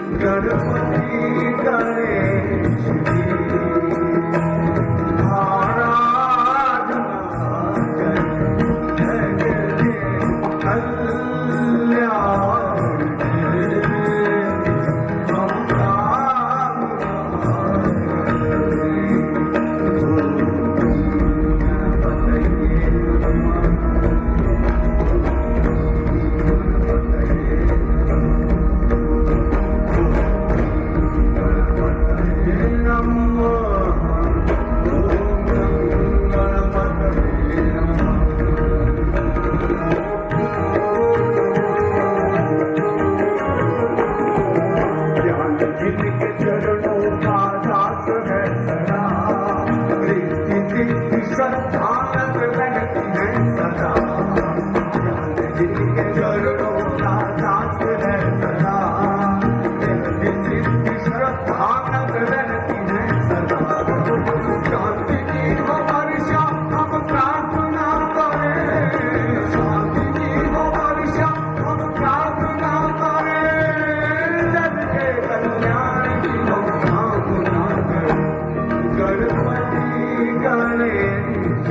गणपती गणेश आराधना जय जय कल्याण जिनके चरणों का दास है सदा प्रीति सिद्धि श्रद्धा लगती है सदा जिनके चरणों का दास है सदा प्रीति सिद्धि श्रद्धा लगती है सदा शांति की हो वर्षा हम प्रार्थना करें शांति की हो वर्षा हम प्रार्थना करें जग के कल्याण की हम कामना करें गणपति गणेश